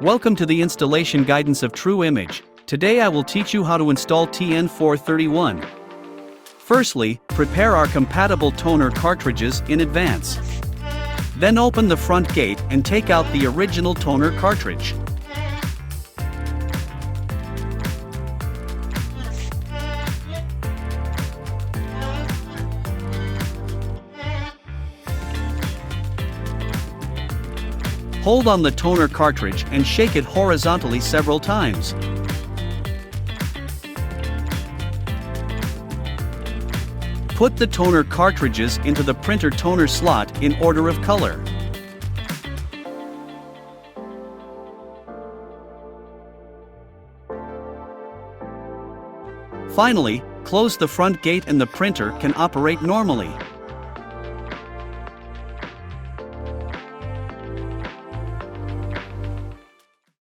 Welcome to the installation guidance of True Image. Today I will teach you how to install TN431. Firstly, prepare our compatible toner cartridges in advance. Then open the front gate and take out the original toner cartridge. Hold on the toner cartridge and shake it horizontally several times. Put the toner cartridges into the printer toner slot in order of color. Finally, close the front gate and the printer can operate normally.